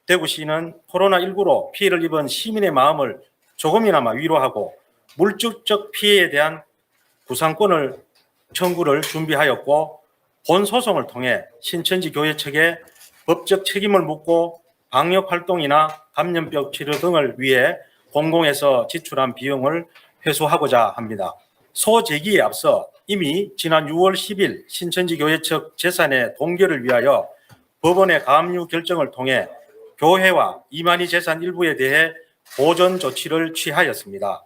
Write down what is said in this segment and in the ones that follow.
대구시는 코로나19로 피해를 입은 시민의 마음을 조금이나마 위로하고 물질적 피해에 대한 구상권을 청구를 준비하였고, 본 소송을 통해 신천지 교회 측에 법적 책임을 묻고 방역활동이나 감염병 치료 등을 위해 공공에서 지출한 비용을 회수하고자 합니다. 소제기에 앞서 이미 지난 6월 10일 신천지 교회 측 재산의 동결을 위하여 법원의 가압류 결정을 통해 교회와 이만희 재산 일부에 대해 보전 조치를 취하였습니다.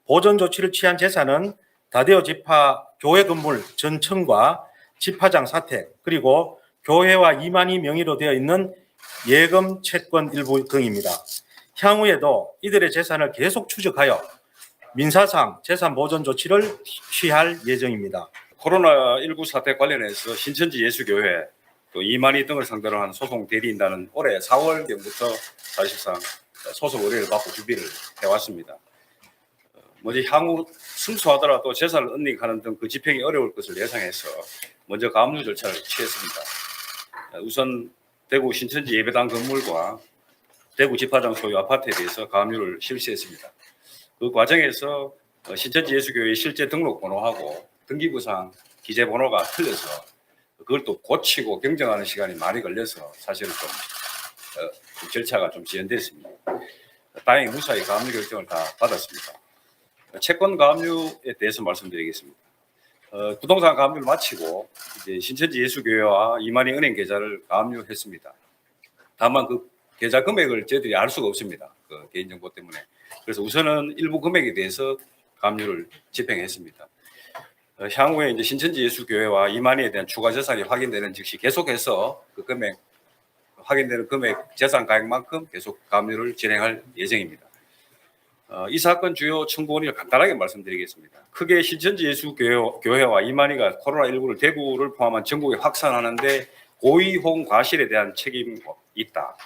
보전 조치를 취한 재산은 다데오 지파 교회 건물 전청과 지파장 사택, 그리고 교회와 이만희 명의로 되어 있는 예금 채권 일부 등입니다. 향후에도 이들의 재산을 계속 추적하여 민사상 재산 보전 조치를 취할 예정입니다. 코로나19 사태 관련해서 신천지 예수교회 또 이만희 등을 상대로 한 소송 대리인단은 올해 4월경부터 사실상 소송 의뢰를 받고 준비를 해왔습니다. 먼저 향후 승소하더라도 재산을 은닉하는 등 그 집행이 어려울 것을 예상해서 먼저 가압류 절차를 취했습니다. 우선 대구 신천지 예배당 건물과 대구 지파장 소유 아파트에 대해서 가압류를 실시했습니다. 그 과정에서 신천지 예수교회 실제 등록번호하고 등기부상 기재번호가 틀려서 그걸 또 고치고 경정하는 시간이 많이 걸려서 사실은 좀 절차가 좀 지연됐습니다. 다행히 무사히 가압류 결정을 다 받았습니다. 채권 가압류에 대해서 말씀드리겠습니다. 부동산 가압류를 마치고 이제 신천지 예수교회와 이만희 은행 계좌를 가압류했습니다. 다만 그 계좌 금액을 저희들이 알 수가 없습니다. 그 개인정보 때문에. 그래서 우선은 일부 금액에 대해서 가압류를 집행했습니다. 향후에 이제 신천지 예수교회와 이만희에 대한 추가 재산이 확인되는 즉시 계속해서 그 금액 확인되는 금액 재산 가액만큼 계속 가압류를 진행할 예정입니다. 이 사건 주요 청구 원인을 간단하게 말씀드리겠습니다. 크게 신천지 예수교회와 이만희가 코로나19를 대구를 포함한 전국에 확산하는데 고의홍 과실에 대한 책임이 있다.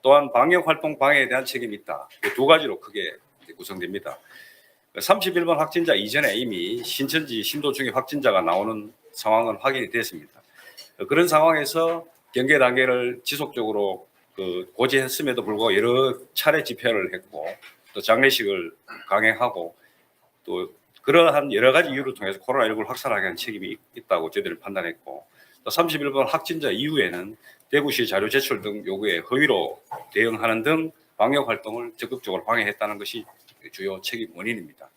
또한 방역활동 방해에 대한 책임이 있다. 두 가지로 크게 구성됩니다. 31번 확진자 이전에 이미 신천지 신도 중에 확진자가 나오는 상황은 확인이 됐습니다. 그런 상황에서 경계 단계를 지속적으로 고지했음에도 불구하고 여러 차례 집회를 했고 또 장례식을 강행하고 또 그러한 여러 가지 이유를 통해서 코로나19를 확산하게 한 책임이 있다고 저희들은 판단했고, 또 31번 확진자 이후에는 대구시 자료 제출 등 요구에 허위로 대응하는 등 방역 활동을 적극적으로 방해했다는 것이 주요 책임 원인입니다.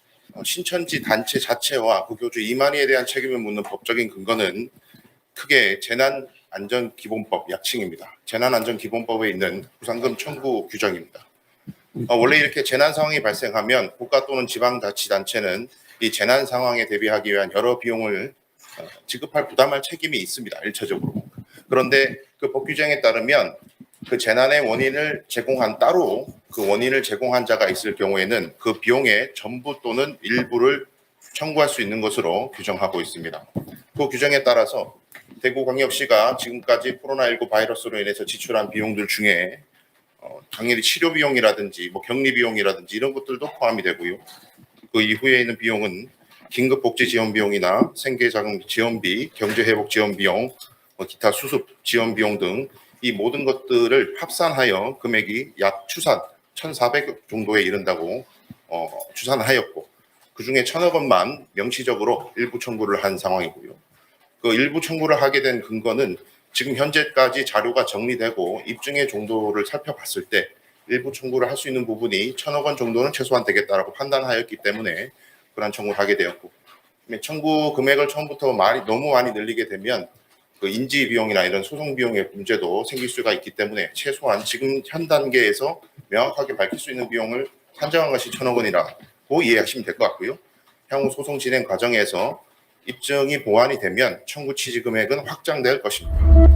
신천지 단체 자체와 그 교주 이만희에 대한 책임을 묻는 법적인 근거는 크게 재난안전기본법 약칭입니다. 재난안전기본법에 있는 구상금 청구 규정입니다. 원래 이렇게 재난 상황이 발생하면 국가 또는 지방자치단체는 이 재난 상황에 대비하기 위한 여러 비용을 지급할 부담할 책임이 있습니다. 일차적으로. 그런데 그 법 규정에 따르면 그 재난의 원인을 따로 그 원인을 제공한 자가 있을 경우에는 그 비용의 전부 또는 일부를 청구할 수 있는 것으로 규정하고 있습니다. 그 규정에 따라서 대구광역시가 지금까지 코로나19 바이러스로 인해서 지출한 비용들 중에 당연히 치료 비용이라든지 격리 비용이라든지 이런 것들도 포함이 되고요. 그 이후에 있는 비용은 긴급복지 지원 비용이나 생계자금 지원비, 경제회복 지원 비용, 기타 수습 지원 비용 등 이 모든 것들을 합산하여 금액이 약 추산 1,400억 정도에 이른다고 추산하였고, 그중에 1,000억 원만 명시적으로 일부 청구를 한 상황이고요. 그 일부 청구를 하게 된 근거는 지금 현재까지 자료가 정리되고 입증의 정도를 살펴봤을 때 일부 청구를 할 수 있는 부분이 1,000억 원 정도는 최소한 되겠다라고 판단하였기 때문에 그러한 청구를 하게 되었고, 청구 금액을 처음부터 너무 많이 늘리게 되면 그 인지 비용이나 이런 소송 비용의 문제도 생길 수가 있기 때문에 최소한 지금 현 단계에서 명확하게 밝힐 수 있는 비용을 산정한 것이 1,000억 원이라고 이해하시면 될 것 같고요. 향후 소송 진행 과정에서 입증이 보완이 되면 청구 취지 금액은 확장될 것입니다.